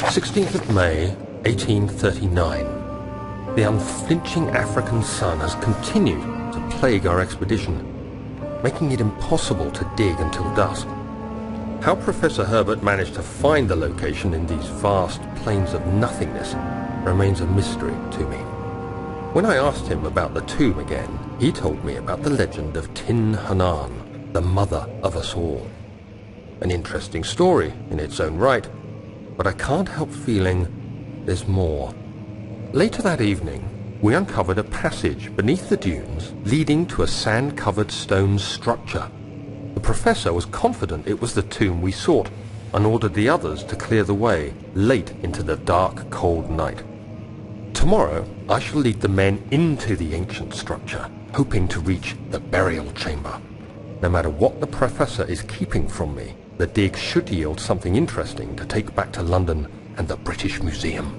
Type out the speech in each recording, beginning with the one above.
16th of May, 1839. The unflinching African sun has continued to plague our expedition, making it impossible to dig until dusk. How Professor Herbert managed to find the location in these vast plains of nothingness remains a mystery to me. When I asked him about the tomb again, he told me about the legend of Tin Hanan, the mother of us all. An interesting story in its own right, but I can't help feeling there's more. Later that evening, we uncovered a passage beneath the dunes leading to a sand-covered stone structure. The professor was confident it was the tomb we sought and ordered the others to clear the way late into the dark, cold night. Tomorrow, I shall lead the men into the ancient structure, hoping to reach the burial chamber. No matter what the professor is keeping from me, the dig should yield something interesting to take back to London and the British Museum.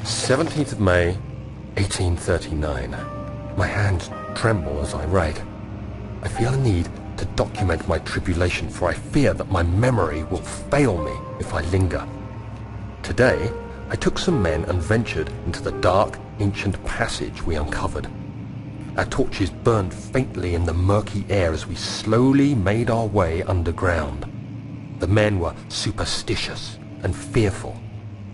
"17th of May, 1839. My hands tremble as I write. I feel a need to document my tribulation, for I fear that my memory will fail me if I linger. Today, I took some men and ventured into the dark, ancient passage we uncovered. Our torches burned faintly in the murky air as we slowly made our way underground. The men were superstitious and fearful.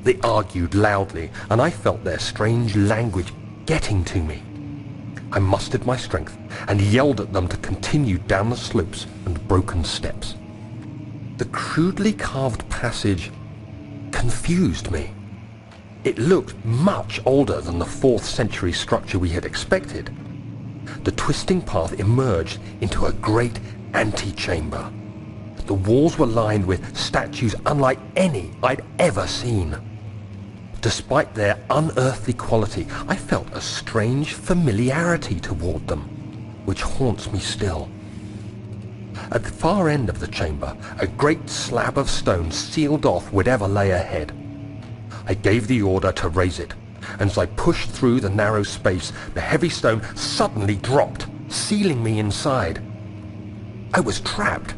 They argued loudly, and I felt their strange language getting to me. I mustered my strength and yelled at them to continue down the slopes and broken steps. The crudely carved passage confused me. It looked much older than the 4th century structure we had expected. The twisting path emerged into a great antechamber. The walls were lined with statues unlike any I'd ever seen. Despite their unearthly quality, I felt a strange familiarity toward them, which haunts me still. At the far end of the chamber, a great slab of stone sealed off whatever lay ahead. I gave the order to raise it, and as I pushed through the narrow space, the heavy stone suddenly dropped, sealing me inside. I was trapped.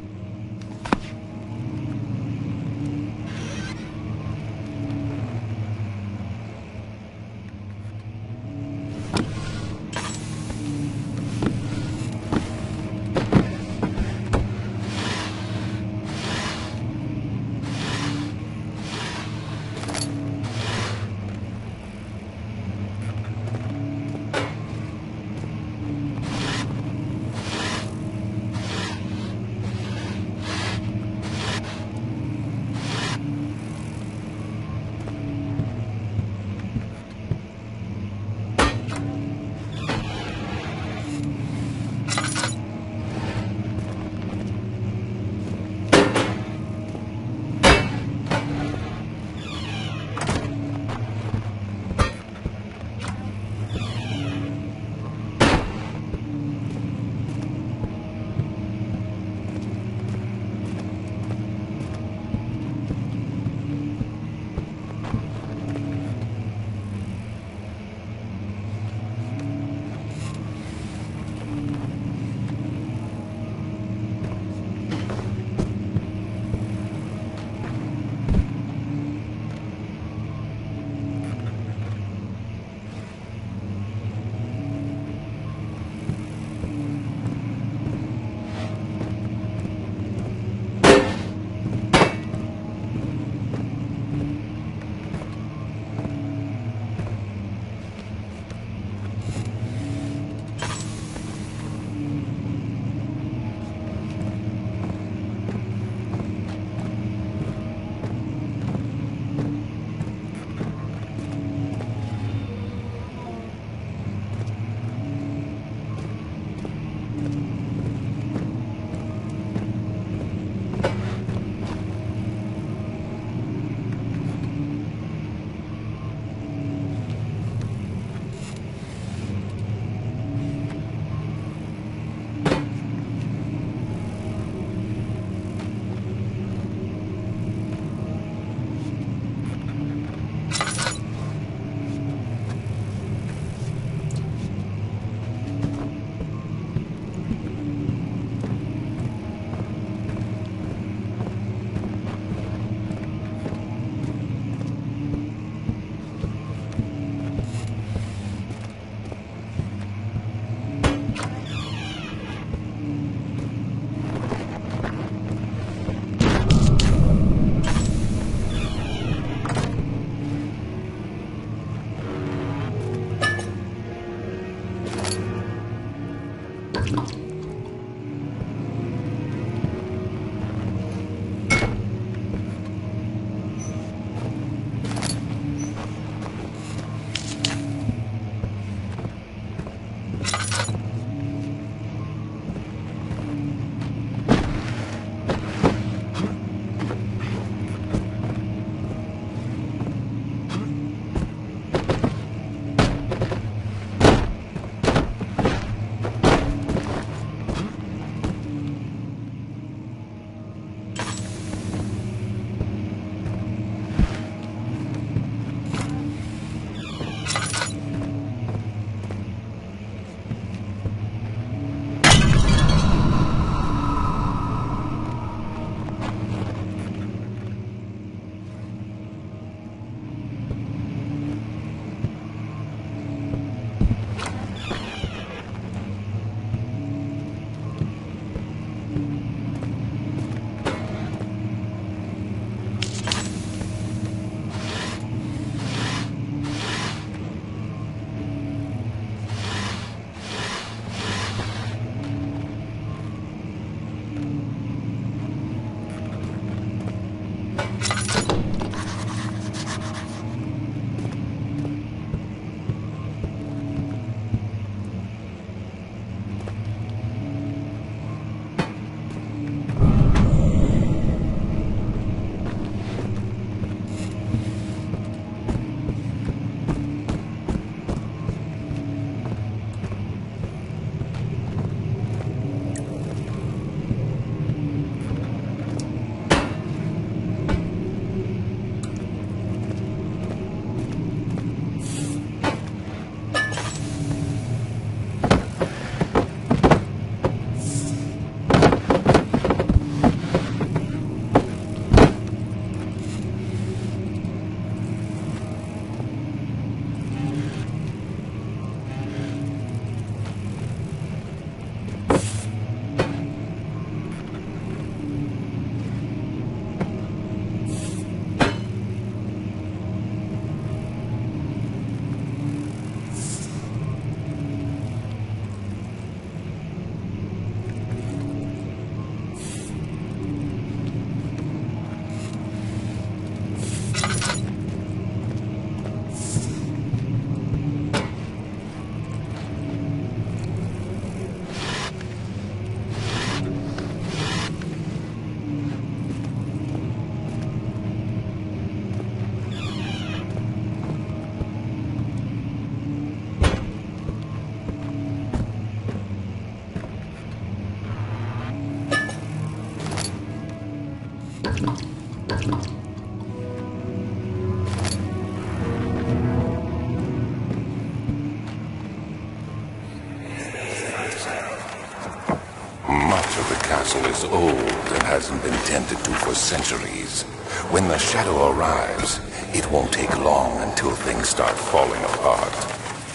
Is old and hasn't been tended to for centuries. When the shadow arrives, it won't take long until things start falling apart.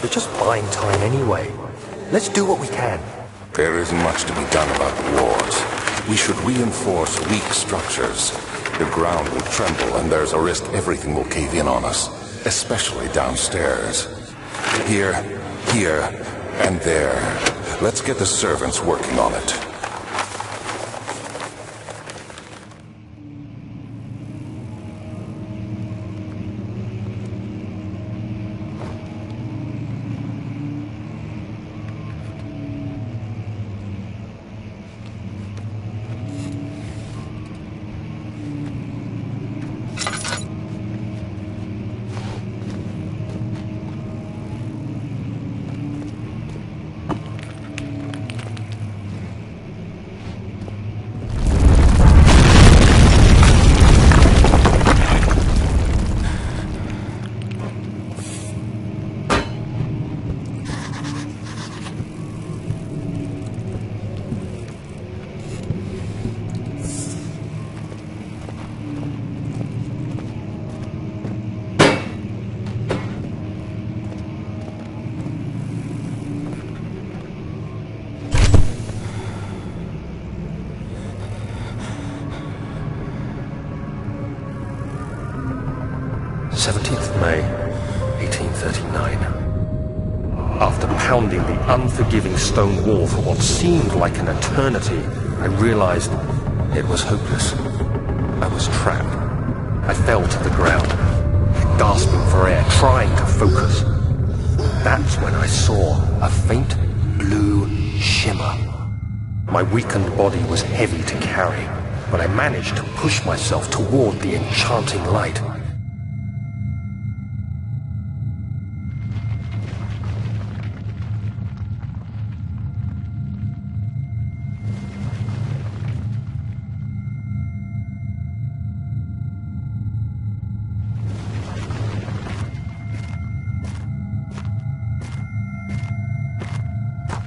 We're just buying time anyway. Let's do what we can. There isn't much to be done about the wars. We should reinforce weak structures. The ground will tremble and there's a risk everything will cave in on us, especially downstairs. Here, and there. Let's get the servants working on it. May 1839. After pounding the unforgiving stone wall for what seemed like an eternity, I realized it was hopeless. I was trapped. I fell to the ground, gasping for air, trying to focus. That's when I saw a faint blue shimmer. My weakened body was heavy to carry, but I managed to push myself toward the enchanting light.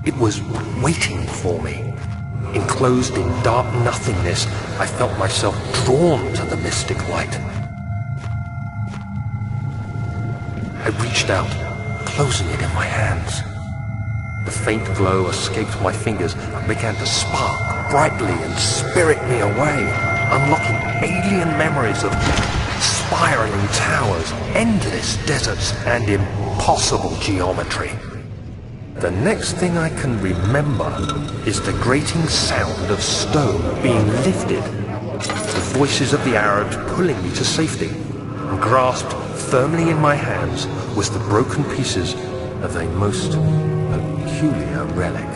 It was waiting for me. Enclosed in dark nothingness, I felt myself drawn to the mystic light. I reached out, closing it in my hands. The faint glow escaped my fingers and began to spark brightly and spirit me away, unlocking alien memories of spiraling towers, endless deserts, and impossible geometry. The next thing I can remember is the grating sound of stone being lifted, the voices of the Arabs pulling me to safety, and grasped firmly in my hands was the broken pieces of a most peculiar relic.